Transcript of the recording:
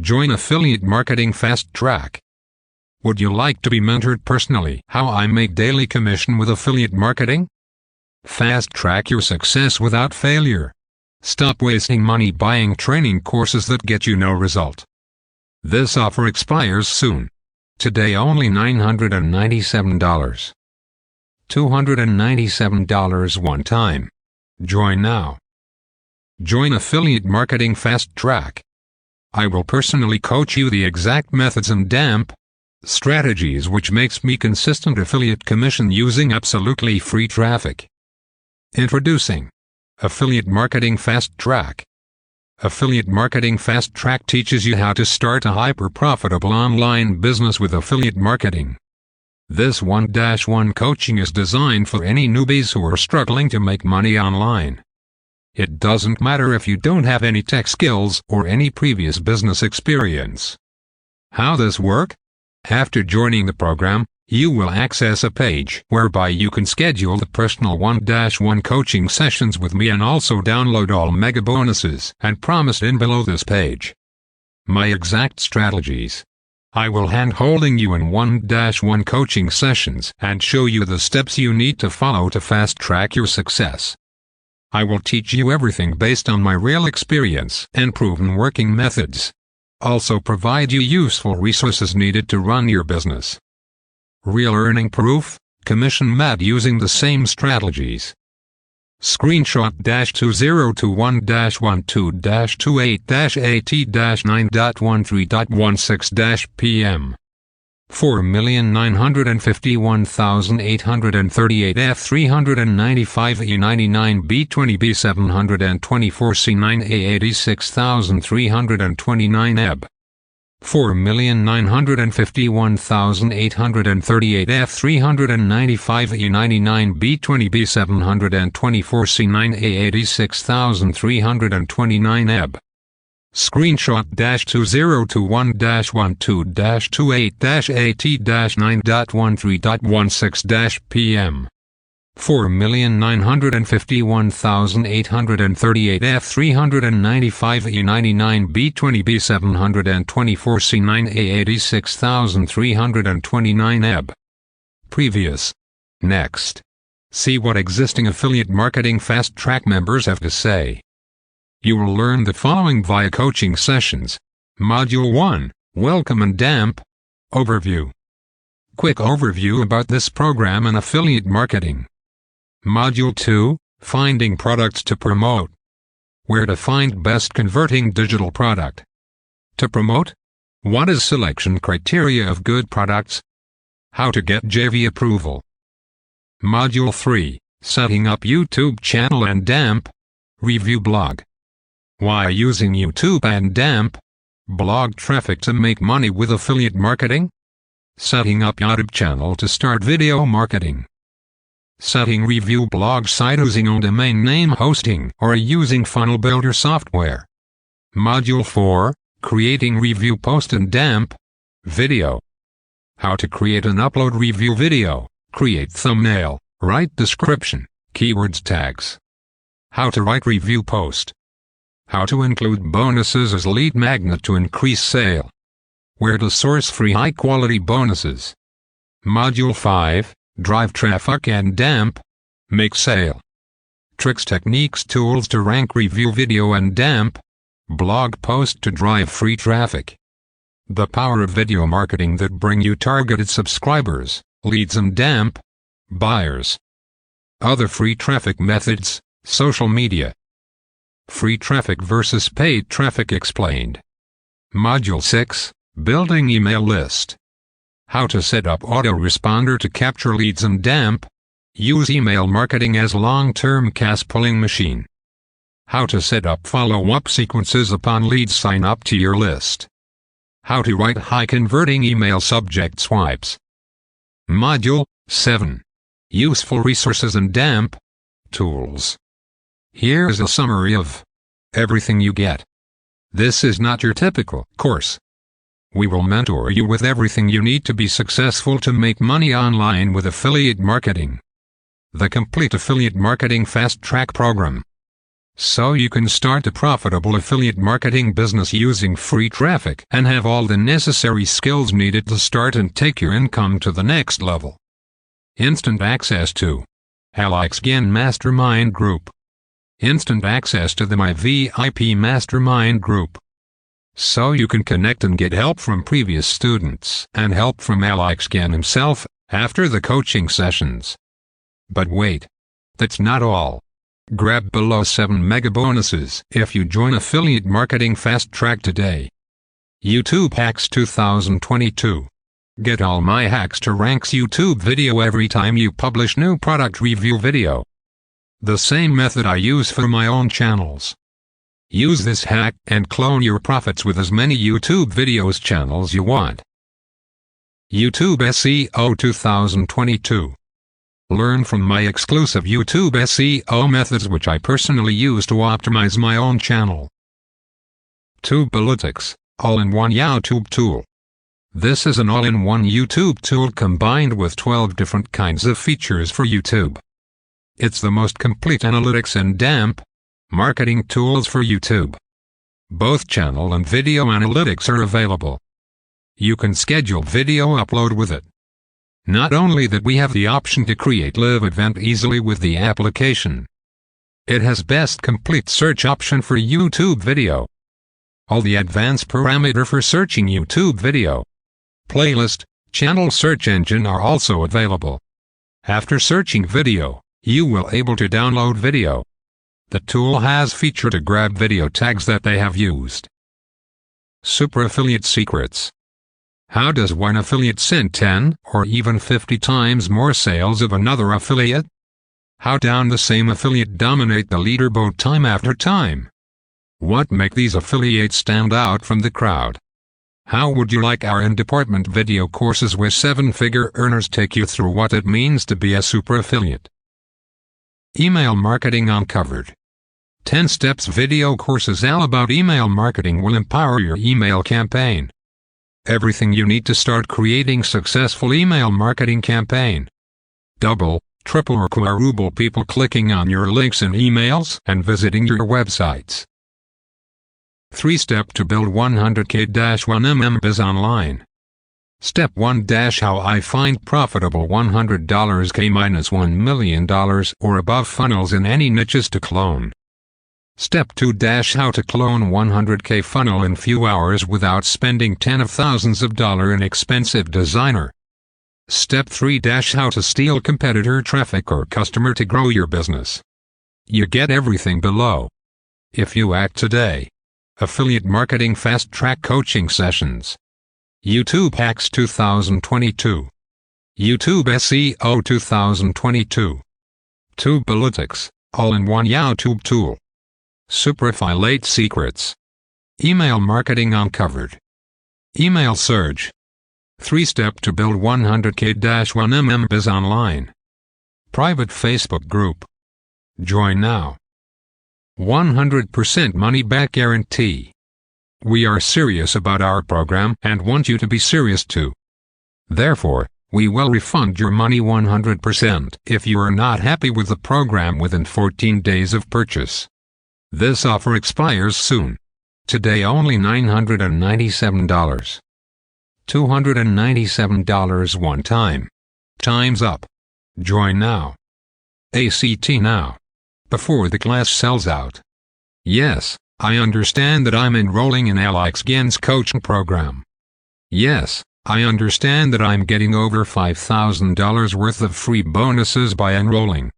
Join Affiliate Marketing Fast Track. Would you like to be mentored personally? How I make daily commission with affiliate marketing? Fast track your success without failure. Stop wasting money buying training courses that get you no result. This offer expires soon. Today only $997. $297 one time. Join now. Join Affiliate Marketing Fast Track. I will personally coach you the exact methods and strategies which makes me consistent affiliate commission using absolutely free traffic. Introducing Affiliate Marketing Fast Track. Affiliate Marketing Fast Track teaches you how to start a hyper-profitable online business with affiliate marketing. This 1-1 coaching is designed for any newbies who are struggling to make money online. It doesn't matter if you don't have any tech skills or any previous business experience. How this work? After joining the program, you will access a page whereby you can schedule the personal 1-1 coaching sessions with me and also download all mega bonuses and promised in below this page. My exact strategies. I will hand-holding you in 1-1 coaching sessions and show you the steps you need to follow to fast-track your success. I will teach you everything based on my real experience and proven working methods. Also provide you useful resources needed to run your business. Real earning proof, commission mad using the same strategies. Screenshot -2021-12-28-AT-9.13.16-PM 4,951,838 F395 E99 B20 B724 C9 A86329 EB 4,951,838 F395 E99 B20 B724 C9 A86329 EB Screenshot -2012-12-28-AT-9.13.16-PM 4,951,838 F395 E99 B20 B724 C9 A86329 EB Previous. Next. See what existing affiliate marketing fast track members have to say. You will learn the following via coaching sessions. Module 1, Welcome and Overview. Quick overview about this program and affiliate marketing. Module 2, Finding products to promote. Where to find best converting digital product. To promote? What is selection criteria of good products? How to get JV approval. Module 3, Setting up YouTube channel and review blog. Why using YouTube and blog traffic to make money with affiliate marketing? Setting up YouTube channel to start video marketing. Setting review blog site using on domain name hosting or using funnel builder software. Module 4, Creating review post and video. How to create and upload review video, create thumbnail, write description, keywords tags. How to write review post. How to include bonuses as lead magnet to increase sale. Where to source free high-quality bonuses. Module 5, Drive traffic and make sale. Tricks, techniques, tools to rank review video and blog post to drive free traffic. The power of video marketing that bring you targeted subscribers, leads and buyers. Other free traffic methods, social media. Free traffic versus paid traffic explained. Module 6, Building email list. How to set up autoresponder to capture leads and use email marketing as long-term cash pulling machine. How to set up follow-up sequences upon leads sign up to your list. How to write high-converting email subject swipes. Module 7, Useful resources and tools. Here's a summary of everything you get. This is not your typical course. We will mentor you with everything you need to be successful to make money online with affiliate marketing. The complete affiliate marketing fast track program. so you can start a profitable affiliate marketing business using free traffic and have all the necessary skills needed to start and take your income to the next level. Instant access to AlexGen Mastermind Group. Instant access to my VIP Mastermind Group, so you can connect and get help from previous students and help from AlexGen himself after the coaching sessions. But wait, that's not all. Grab below 7 mega bonuses if you join Affiliate Marketing Fast Track today. YouTube Hacks 2022. Get all my hacks to rank YouTube video every time you publish new product review video. The same method I use for my own channels. Use this hack and clone your profits with as many YouTube videos channels you want. YouTube SEO 2022. Learn from my exclusive YouTube SEO methods which I personally use to optimize my own channel. Tubealytics, all-in-one YouTube tool. This is an all-in-one YouTube tool combined with 12 different kinds of features for YouTube. It's the most complete analytics and damp marketing tools for YouTube. Both channel and video analytics are available. You can schedule video upload with it. Not only that, we have the option to create live event easily with the application. It has best complete search option for YouTube video. All the advanced parameter for searching YouTube video. Playlist, channel search engine are also available. After searching video, you will able to download video. The tool has feature to grab video tags that they have used. Super Affiliate Secrets. How does one affiliate send 10 or even 50 times more sales of another affiliate? How does the same affiliate dominate the leaderboard time after time? What make these affiliates stand out from the crowd? How would you like our in-department video courses where 7-figure earners take you through what it means to be a super affiliate? Email Marketing Uncovered. 10 steps video courses all about email marketing will empower your email campaign. Everything you need to start creating successful email marketing campaign. Double, triple or quadruple people clicking on your links and emails and visiting your websites. 3-step to build 100K-1mm biz online. Step 1 - How I find profitable $100K-$1 million or above funnels in any niches to clone. Step 2 - How to clone 100K funnel in few hours without spending tens of thousands of dollars in expensive designer. Step 3 - How to steal competitor traffic or customer to grow your business. You get everything below. If you act today. Affiliate Marketing Fast Track Coaching Sessions. YouTube Hacks 2022. YouTube SEO 2022. Tubealytics, all-in-one YouTube tool. Super Affiliate Secrets. Email Marketing Uncovered. Email Surge. 3-step to build 100K-1mm biz online. Private Facebook group. Join now. 100% money back guarantee. We are serious about our program and want you to be serious too. Therefore, we will refund your money 100% if you are not happy with the program within 14 days of purchase. This offer expires soon. Today only $997. $297 one time. Time's up. Join now. ACT now. Before the class sells out. Yes, I understand that I'm enrolling in AlexGen's coaching program. Yes, I understand that I'm getting over $5,000 worth of free bonuses by enrolling.